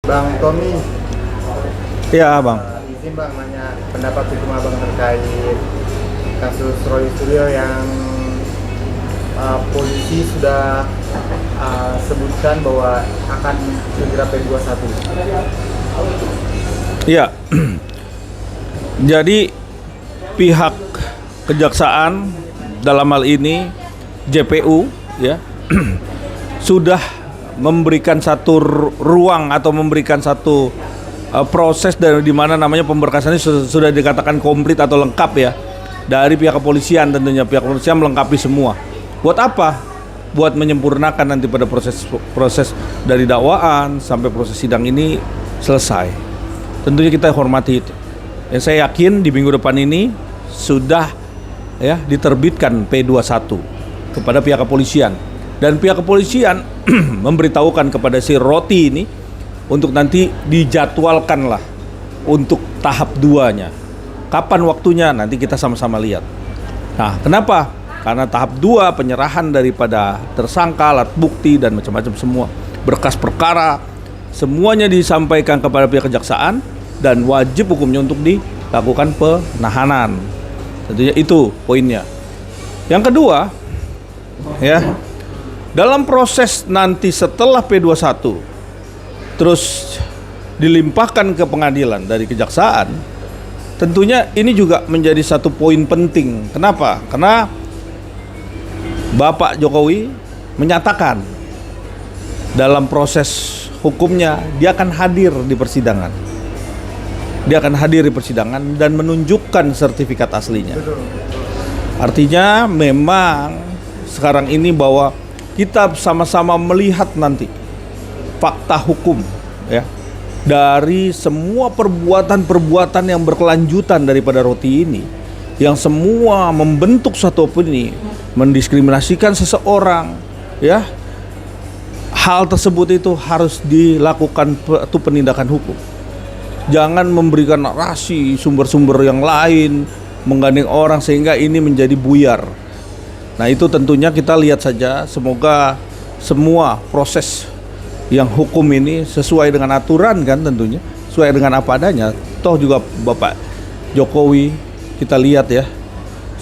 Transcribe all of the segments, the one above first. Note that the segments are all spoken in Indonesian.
Bang Tommy, Iya, Bang. izin Bang nanya pendapat hukum Abang terkait kasus Roy Suryo yang polisi sudah sebutkan bahwa akan segera P21. Iya. Jadi pihak kejaksaan dalam hal ini JPU ya sudah memberikan satu ruang atau memberikan satu proses dari di mana namanya pemberkasan ini sudah dikatakan komplit atau lengkap ya dari pihak kepolisian. Tentunya pihak kepolisian melengkapi semua. Buat apa? Buat menyempurnakan nanti pada proses dari dakwaan sampai proses sidang ini selesai. Tentunya kita hormati itu. Ya, saya yakin di minggu depan ini sudah ya diterbitkan P21 kepada pihak kepolisian, dan pihak kepolisian memberitahukan kepada si Roti ini untuk nanti dijadwalkan lah untuk tahap 2-nya. Kapan waktunya nanti kita sama-sama lihat. Nah, kenapa? Karena tahap 2 penyerahan daripada tersangka, alat bukti dan macam-macam semua berkas perkara semuanya disampaikan kepada pihak kejaksaan dan wajib hukumnya untuk dilakukan penahanan. Tentunya itu poinnya. Yang kedua, ya, dalam proses nanti setelah P21 terus dilimpahkan ke pengadilan dari kejaksaan, tentunya ini juga menjadi satu poin penting. Kenapa? Karena Bapak Jokowi menyatakan dalam proses hukumnya dia akan hadir di persidangan. Dia akan hadir di persidangan dan menunjukkan sertifikat aslinya. Artinya memang sekarang ini bahwa kita sama-sama melihat nanti fakta hukum ya dari semua perbuatan-perbuatan yang berkelanjutan daripada Roti ini, yang semua membentuk suatu opini, mendiskriminasikan seseorang ya. Hal tersebut itu harus dilakukan suatu penindakan hukum. Jangan memberikan narasi sumber-sumber yang lain, menggandeng orang sehingga ini menjadi buyar. Nah, itu tentunya kita lihat saja, semoga semua proses yang hukum ini sesuai dengan aturan kan, tentunya sesuai dengan apa adanya. Toh juga Bapak Jokowi kita lihat ya,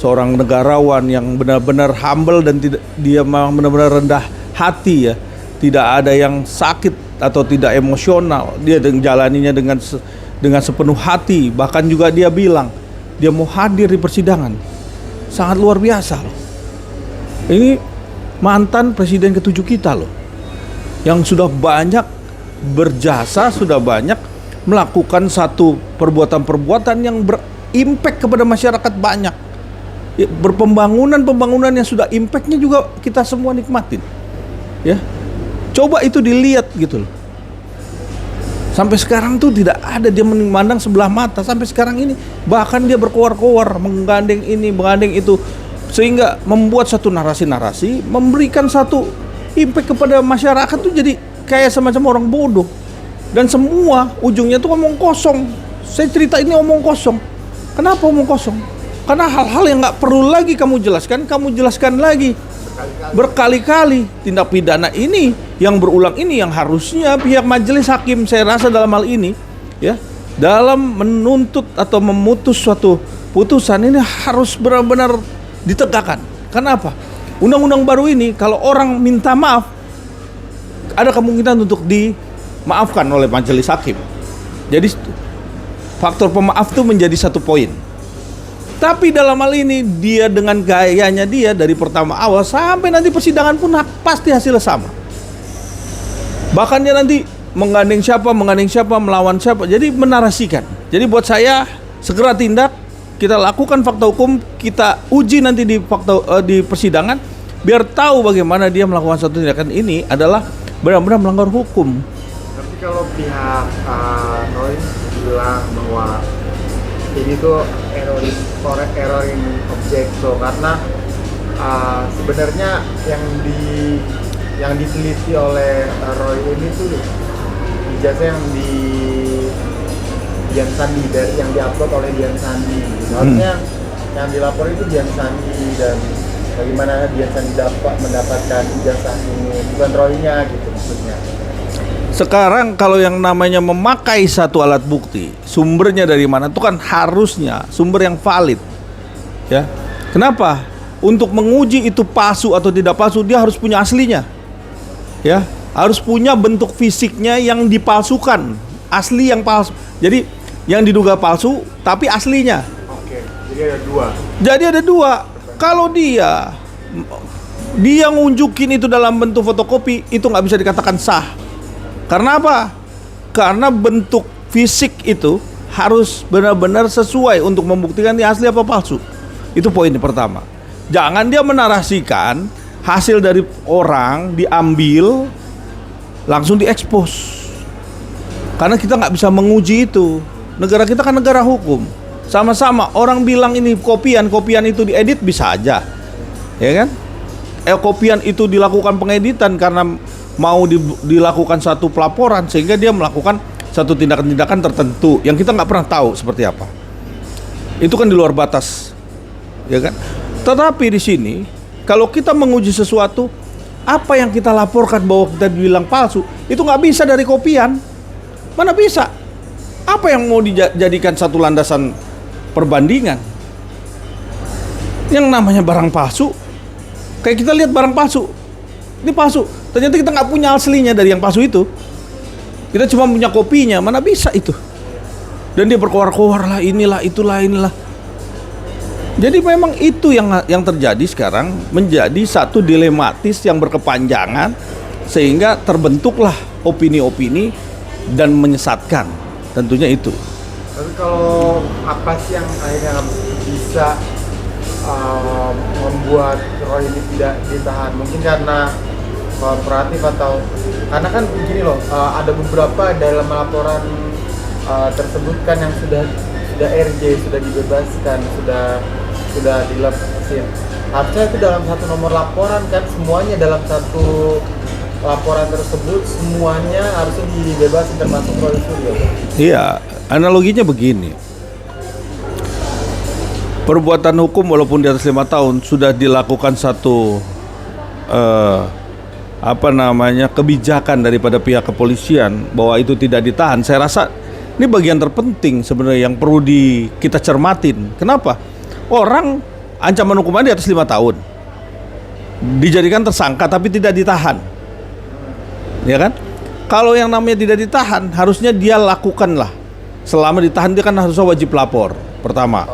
seorang negarawan yang benar-benar humble dan tidak, dia memang benar-benar rendah hati ya. Tidak ada yang sakit atau tidak emosional. Dia menjalaninya dengan sepenuh hati. Bahkan juga dia bilang dia mau hadir di persidangan. Sangat luar biasa loh. Ini mantan presiden ke-7 kita loh, yang sudah banyak berjasa, sudah banyak melakukan satu perbuatan-perbuatan yang berimpact kepada masyarakat banyak. Berpembangunan yang sudah impactnya juga kita semua nikmatin. Ya. Coba itu dilihat gitu loh. Sampai sekarang tuh tidak ada dia memandang sebelah mata sampai sekarang ini. Bahkan dia berkoar-koar, menggandeng ini, menggandeng itu, sehingga membuat satu narasi-narasi, memberikan satu impact kepada masyarakat tuh jadi kayak semacam orang bodoh. Dan semua ujungnya tuh omong kosong. Saya cerita ini omong kosong. Kenapa omong kosong? Karena hal-hal yang nggak perlu lagi kamu jelaskan lagi. Berkali-kali tindak pidana ini yang berulang ini yang harusnya pihak majelis hakim, saya rasa dalam hal ini ya, dalam menuntut atau memutus suatu putusan ini harus benar-benar ditegakkan. Kenapa? Undang-undang baru ini kalau orang minta maaf ada kemungkinan untuk dimaafkan oleh majelis hakim. Jadi faktor pemaaf itu menjadi satu poin. Tapi dalam hal ini dia dengan gayanya dia dari pertama awal sampai nanti persidangan pun pasti hasilnya sama. Bahkan dia nanti menggandeng siapa, melawan siapa. Jadi menarasikan. Jadi buat saya segera tindak, kita lakukan fakta hukum, kita uji nanti di persidangan biar tahu bagaimana dia melakukan satu tindakan ini adalah benar-benar melanggar hukum. Tapi kalau pihak Roy bilang bahwa ini tuh error in objecto karena sebenarnya yang diteliti oleh Roy ini tuh ijazah yang di Dian Sandi, dari yang diupload oleh Dian Sandi. Artinya yang dilapor itu Dian Sandi, dan bagaimana Dian Sandi mendapatkan ijazah ini, bukan Roy-nya gitu maksudnya. Sekarang kalau yang namanya memakai satu alat bukti, sumbernya dari mana itu kan harusnya sumber yang valid. Ya. Kenapa? Untuk menguji itu palsu atau tidak palsu, dia harus punya aslinya. Ya, harus punya bentuk fisiknya yang dipalsukan, asli yang palsu. Jadi yang diduga palsu tapi aslinya. Oke, jadi ada dua. Jadi ada dua. Kalau dia ngunjukin itu dalam bentuk fotokopi, itu nggak bisa dikatakan sah. Karena apa? Karena bentuk fisik itu harus benar-benar sesuai untuk membuktikan dia asli apa palsu. Itu poin pertama. Jangan dia menarasikan hasil dari orang diambil langsung diekspos. Karena kita nggak bisa menguji itu. Negara kita kan negara hukum. Sama-sama orang bilang ini kopian itu diedit bisa aja, ya kan? Kopian itu dilakukan pengeditan karena mau dilakukan satu pelaporan sehingga dia melakukan satu tindakan-tindakan tertentu yang kita nggak pernah tahu seperti apa. Itu kan di luar batas, ya kan? Tetapi di sini kalau kita menguji sesuatu, apa yang kita laporkan bahwa kita dibilang palsu itu nggak bisa dari kopian. Mana bisa? Apa yang mau dijadikan satu landasan perbandingan? Yang namanya barang palsu, kayak kita lihat barang palsu, ini palsu. Ternyata kita nggak punya aslinya dari yang palsu itu. Kita cuma punya kopinya, mana bisa itu? Dan dia berkoar-koar lah, inilah, itulah, inilah. Jadi memang itu yang terjadi sekarang, menjadi satu dilematis yang berkepanjangan sehingga terbentuklah opini-opini dan menyesatkan. Tentunya itu. Tapi kalau apa sih yang akhirnya bisa membuat Roy ini tidak ditahan? Mungkin karena kooperatif atau karena kan begini loh, ada beberapa dalam laporan tersebut kan yang sudah RJ, sudah dibebaskan, sudah dilepasin. Harusnya itu dalam satu nomor laporan kan, semuanya dalam satu laporan tersebut semuanya harusnya dibebasin termasuk Roy Suryo. Iya, analoginya begini. Perbuatan hukum walaupun di atas 5 tahun sudah dilakukan satu kebijakan daripada pihak kepolisian bahwa itu tidak ditahan. Saya rasa ini bagian terpenting sebenarnya yang perlu kita cermatin. Kenapa? Orang ancaman hukuman di atas 5 tahun dijadikan tersangka tapi tidak ditahan, ya kan? Kalau yang namanya tidak ditahan, harusnya dia lakukanlah. Selama ditahan dia kan harusnya wajib lapor, pertama.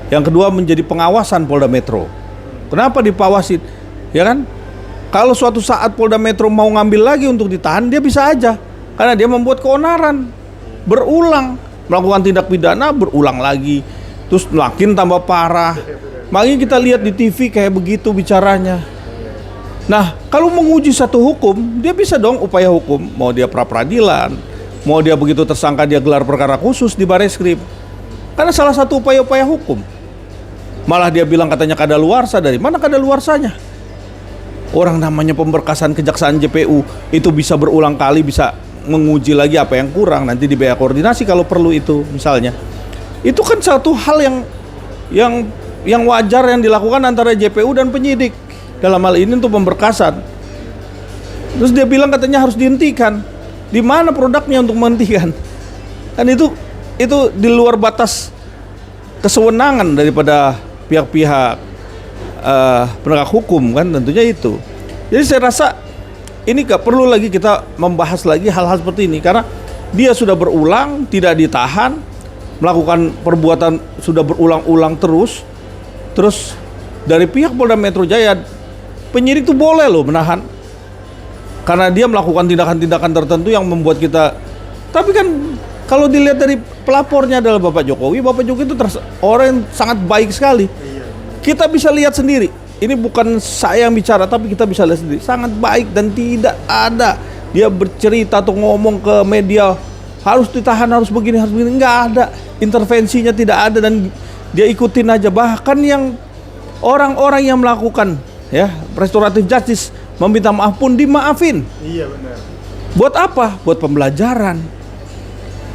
Yang kedua menjadi pengawasan Polda Metro. Kenapa dipawasin? Ya kan? Kalau suatu saat Polda Metro mau ngambil lagi untuk ditahan, dia bisa aja. Karena dia membuat keonaran, berulang, melakukan tindak pidana, berulang lagi. Terus makin tambah parah. Makanya kita lihat di TV kayak begitu bicaranya. Nah, kalau menguji satu hukum, dia bisa dong upaya hukum. Mau dia pra-peradilan, mau dia begitu tersangka dia gelar perkara khusus di Bareskrim. Karena salah satu upaya-upaya hukum. Malah dia bilang katanya kadaluarsa. Dari mana kadaluarsanya? Orang namanya pemberkasan Kejaksaan JPU itu bisa berulang kali, bisa menguji lagi apa yang kurang, nanti di BA koordinasi kalau perlu itu misalnya. Itu kan satu hal yang wajar yang dilakukan antara JPU dan penyidik dalam hal ini untuk pemberkasan. Terus dia bilang katanya harus dihentikan. Di mana produknya untuk menghentikan? Kan itu di luar batas kesewenangan daripada pihak-pihak penegak hukum kan, tentunya itu. Jadi saya rasa ini gak perlu lagi kita membahas lagi hal-hal seperti ini karena dia sudah berulang, tidak ditahan, melakukan perbuatan sudah berulang-ulang terus dari pihak Polda Metro Jaya, penyidik itu boleh loh menahan karena dia melakukan tindakan-tindakan tertentu yang membuat kita. Tapi kan kalau dilihat dari pelapornya adalah Bapak Jokowi itu orang yang sangat baik sekali. Kita bisa lihat sendiri. Ini bukan saya yang bicara, tapi kita bisa lihat sendiri. Sangat baik dan tidak ada dia bercerita atau ngomong ke media harus ditahan, harus begini, nggak ada. Intervensinya tidak ada dan dia ikutin aja. Bahkan yang orang-orang yang melakukan restoratif justice meminta maaf pun dimaafin. Iya benar. Buat apa? Buat pembelajaran.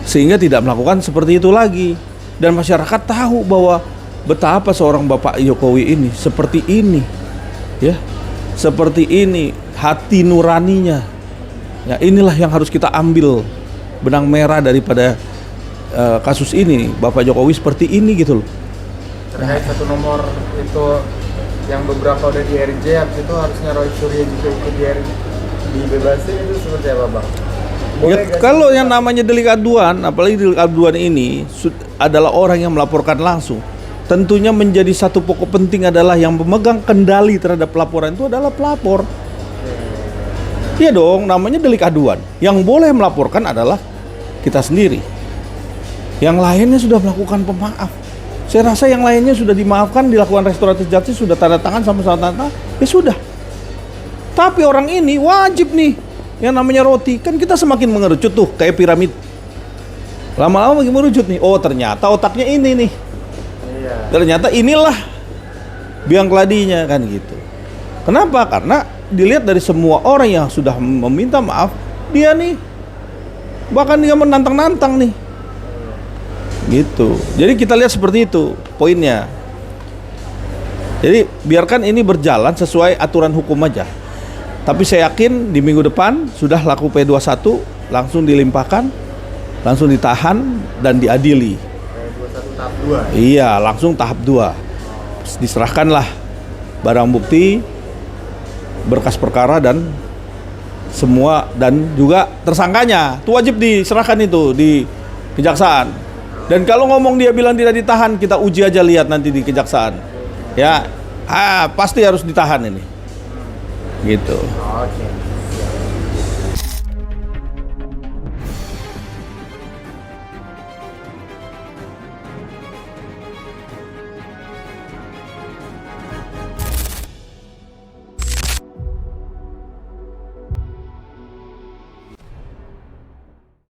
Sehingga tidak melakukan seperti itu lagi. Dan masyarakat tahu bahwa betapa seorang Bapak Jokowi ini seperti ini, seperti ini hati nuraninya, Ya, inilah yang harus kita ambil benang merah daripada kasus ini, Bapak Jokowi seperti ini gitu loh. Terkait satu nomor itu yang beberapa udah di RJ, habis itu harusnya Roy Suryo juga ikut dibebasin, itu seperti apa Bang? Ya, kalau yang namanya delik aduan, apalagi delik aduan ini adalah orang yang melaporkan langsung. Tentunya menjadi satu pokok penting adalah yang memegang kendali terhadap pelaporan itu adalah pelapor. Iya dong, namanya delik aduan. Yang boleh melaporkan adalah kita sendiri. Yang lainnya sudah melakukan pemaaf. Saya rasa yang lainnya sudah dimaafkan, dilakukan restoratif justice, sudah tanda tangan sama-sama tanda, ya sudah. Tapi orang ini wajib nih, yang namanya roti, kan kita semakin mengerucut tuh, kayak piramid. Lama-lama makin merucut nih, oh ternyata otaknya ini nih. Iya. Ternyata inilah biang keladinya kan gitu. Kenapa? Karena dilihat dari semua orang yang sudah meminta maaf, dia nih, bahkan dia menantang-nantang nih. Gitu. Jadi kita lihat seperti itu poinnya. Jadi biarkan ini berjalan sesuai aturan hukum aja. Tapi saya yakin di minggu depan sudah laku P21 langsung dilimpahkan, langsung ditahan dan diadili. P21 tahap 2. Iya, langsung tahap 2. Diserahkanlah barang bukti, berkas perkara dan semua, dan juga tersangkanya. Itu wajib diserahkan itu di kejaksaan. Dan kalau ngomong dia bilang tidak ditahan, kita uji aja, lihat nanti di kejaksaan. Ya, pasti harus ditahan ini. Gitu. Oke.